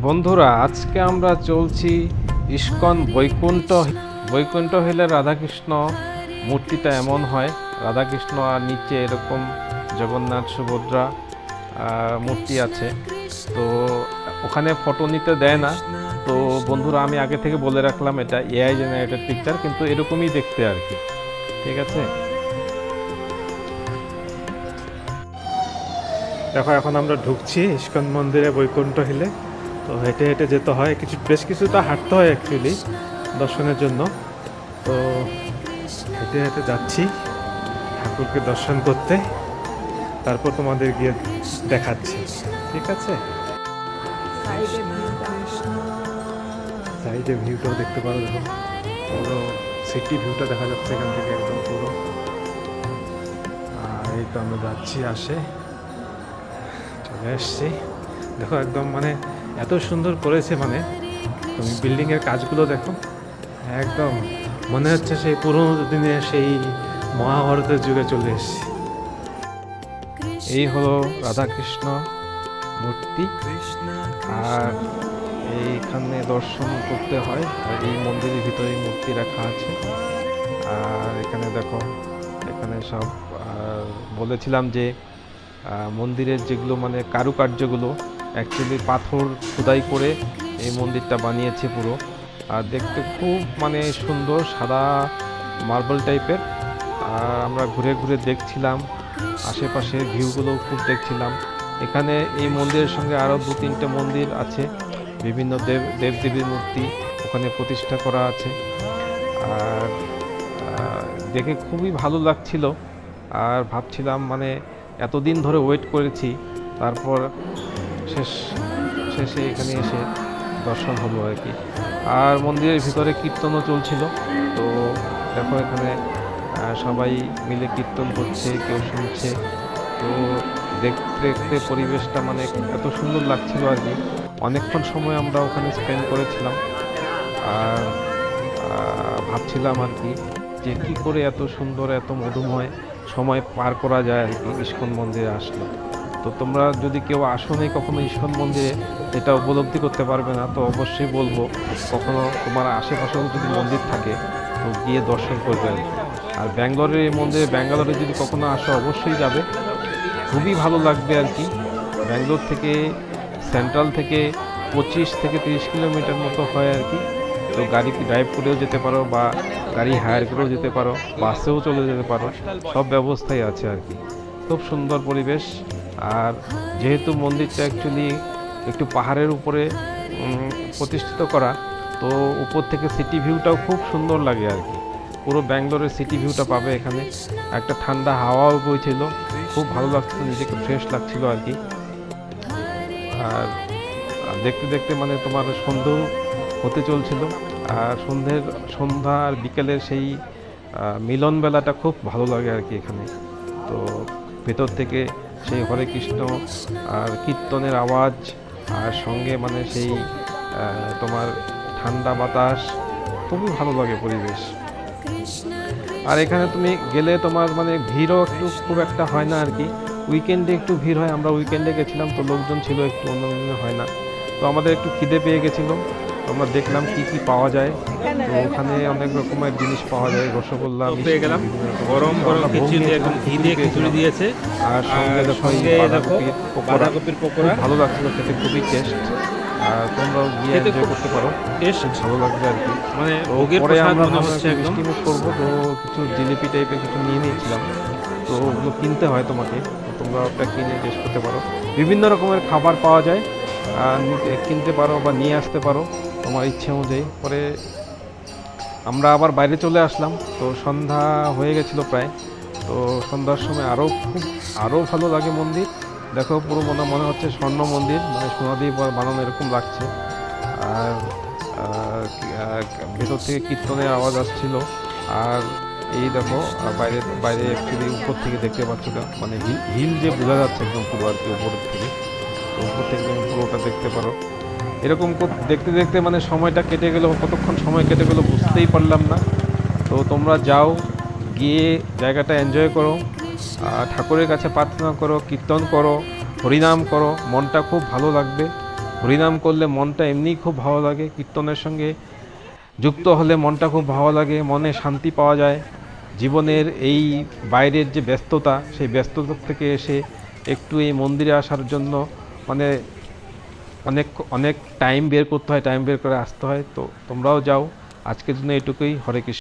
বন্ধুরা, আজকে আমরা চলছি ইস্কন বৈকুণ্ঠ হিলে। রাধাকৃষ্ণ মূর্তিটা এমন হয়, রাধাকৃষ্ণ আর নিচে এরকম জগন্নাথ সুভদ্রা মূর্তি আছে। তো ওখানে ফটো নিতে দেয় না। তো বন্ধুরা, আমি আগে থেকে বলে রাখলাম এটা এআই জেনারেটেড পিকচার, কিন্তু এরকমই দেখতে আর কি। ঠিক আছে, দেখো এখন আমরা ঢুকছি ইস্কন মন্দিরে বৈকুণ্ঠ হিলে। তো হেঁটে হেঁটে যেতে হয়, বেশ কিছুটা হাঁটতে হয় অ্যাকচুয়ালি দর্শনের জন্য। তো হেঁটে হেঁটে যাচ্ছি ঠাকুরকে দর্শন করতে, তারপর তোমাদের গিয়ে দেখাচ্ছি। ঠিক আছে, সাইডে ভিউটাও দেখতে পারো। দেখো পুরো সিটি ভিউটা দেখা যাচ্ছে এখান থেকে একদম পুরো। আর এই তো আমরা যাচ্ছি, চলে এসছি। দেখো একদম মানে এত সুন্দর করেছে, মানে তুমি বিল্ডিংয়ের কাজগুলো দেখো, একদম মনে হচ্ছে সেই পুরোনো দিনে সেই মহাভারতের যুগে চলে এসেছি। এই হলো রাধাকৃষ্ণ মূর্তি, আর এইখানে দর্শন করতে হয়। আর এই মন্দিরের ভিতরে মূর্তি রাখা আছে। আর এখানে দেখো, এখানে সব বলেছিলাম যে মন্দিরের যেগুলো মানে কারুকার্যগুলো অ্যাকচুয়ালি পাথর খোদাই করে এই মন্দিরটা বানিয়েছে পুরো। আর দেখতে খুব মানে সুন্দর, সাদা মার্বেল টাইপের। আর আমরা ঘুরে ঘুরে দেখছিলাম, আশেপাশের ভিউগুলো খুব দেখছিলাম। এখানে এই মন্দিরের সঙ্গে আরও 2-3টে মন্দির আছে, বিভিন্ন দেবদেবীর মূর্তি ওখানে প্রতিষ্ঠা করা আছে। আর দেখে খুবই ভালো লাগছিল। আর ভাবছিলাম মানে এতদিন ধরে ওয়েট করেছি, তারপর শেষে এখানে এসে দর্শন হলো আর কি। আর মন্দিরের ভিতরে কীর্তনও চলছিল। তো দেখো এখানে সবাই মিলে কীর্তন করছে, কেউ শুনছে। তো দেখতে দেখতে পরিবেশটা মানে এত সুন্দর লাগছিল আর কি। অনেকক্ষণ সময় আমরা ওখানে স্পেন্ড করেছিলাম। আর ভাবছিলাম আর কি যে কী করে এত সুন্দর, এত মধুময় সময় পার করা যায় আর কি ইস্কন মন্দিরে আসলে। তো তোমরা যদি কেউ আসোনি কখনো ইস্কন মন্দিরে, এটা উপলব্ধি করতে পারবে না। তো অবশ্যই বলবো, কখনো তোমার আশেপাশেও যদি মন্দির থাকে তো গিয়ে দর্শন করবে আর কি। আর ব্যাঙ্গালোরের এই মন্দিরে, ব্যাঙ্গালোরে যদি কখনো আসো অবশ্যই যাবে, খুবই ভালো লাগবে আর কি। ব্যাঙ্গালোর থেকে, সেন্ট্রাল থেকে 25 থেকে 30 কিলোমিটার মতো হয় আর কি। তো গাড়ি ড্রাইভ করেও যেতে পারো, বা গাড়ি হায়ার করেও যেতে পারো, বাসেও চলে যেতে পারো, সব ব্যবস্থাই আছে আর কি। খুব সুন্দর পরিবেশ। আর যেহেতু মন্দিরটা অ্যাকচুয়ালি একটু পাহাড়ের উপরে প্রতিষ্ঠিত করা, তো উপর থেকে সিটি ভিউটাও খুব সুন্দর লাগে আর কি। পুরো ব্যাঙ্গালোরের সিটি ভিউটা পাবে এখানে। একটা ঠান্ডা হাওয়াও বইছিল, খুব ভালো লাগছিল, নিজেকে ফ্রেশ লাগছিল আর কি। আর দেখতে দেখতে মানে তোমার সন্ধ্যেও হতে চলছিল। আর সন্ধ্যা আর বিকেলের সেই মিলনবেলাটা খুব ভালো লাগে আর কি এখানে। তো ভেতর থেকে সেই হরে কৃষ্ণ আর কীর্তনের আওয়াজ, আর সঙ্গে মানে সেই তোমার ঠান্ডা বাতাস, খুবই ভালো লাগে পরিবেশ। আর এখানে তুমি গেলে তোমার মানে ভিড়ও একটু খুব একটা হয় না আর কি। উইকেন্ডে একটু ভিড় হয়, আমরা উইকেন্ডে গেছিলাম তো লোকজন ছিল একটু, অন্য দিনে হয় না। তো আমাদের একটু খিদে পেয়ে গেছিলো, আমরা দেখলাম কি কি পাওয়া যায়। তো ওখানে অনেক রকমের জিনিস পাওয়া যায়, রসগোল্লা পেয়ে গেলাম, গরম গরম খিচুড়ি, একদম ঘি দিয়ে খিচুড়ি দিয়েছে। আর সঙ্গে দেখো বাঁধাকপির পকোড়া, ভালো লাগছিল খেতে, খুবই টেস্ট। আর তোমরাও গিয়ে এনজয় করতে পারো, টেস্ট ভালো লাগবে আর কি। মানে পরে আমরা মিষ্টি মুখ করবো, তো কিছু জিলিপি টাইপের কিছু নিয়ে নিয়েছিলাম। তো ওগুলো কিনতে হয় তোমাকে, তো তোমরা ওটা কিনে টেস্ট করতে পারো। বিভিন্ন রকমের খাবার পাওয়া যায়, কিনতে পারো বা নিয়ে আসতে পারো তোমার ইচ্ছে অনুযায়ী। পরে আমরা আবার বাইরে চলে আসলাম, তো সন্ধ্যা হয়ে গেছিলো প্রায়। তো সন্ধ্যার সময় আরও ভালো লাগে মন্দির। দেখো পুরো মনে হচ্ছে স্বর্ণ মন্দির, মানে সোনা দিয়ে বানানো এরকম লাগছে। আর ভেতর থেকে কীর্তনের আওয়াজ আসছিল। আর এই দেখো বাইরে অ্যাকচুয়ালি উপর থেকে দেখতে পাচ্ছ, মানে হিল যে বোঝা যাচ্ছে একদম পুরো আর কি উপরের থেকে। তো উপর থেকে তুমি পুরোটা দেখতে পারো। এরকম দেখতে দেখতে মানে সময়টা কেটে গেল, কতক্ষণ সময় কেটে গেল বুঝতেই পারলাম না। তো তোমরা যাও, গিয়ে জায়গাটা এনজয় করো, ঠাকুরের কাছে প্রার্থনা করো, কীর্তন করো, হরিনাম করো, মনটা খুব ভালো লাগবে। হরিনাম করলে মনটা এমনিই খুব ভালো লাগে, কীর্তনের সঙ্গে যুক্ত হলে মনটা খুব ভালো লাগে, মনে শান্তি পাওয়া যায়। জীবনের এই বাইরের যে ব্যস্ততা, সেই ব্যস্ততা থেকে এসে একটু এই মন্দিরে আসার জন্য মানে অনেক অনেক টাইম বের করতে হয়, টাইম বের করে আসতে হয়। তো তোমরাও যাও। আজকের জন্য এটুকুই। হরে কৃষ্ণ।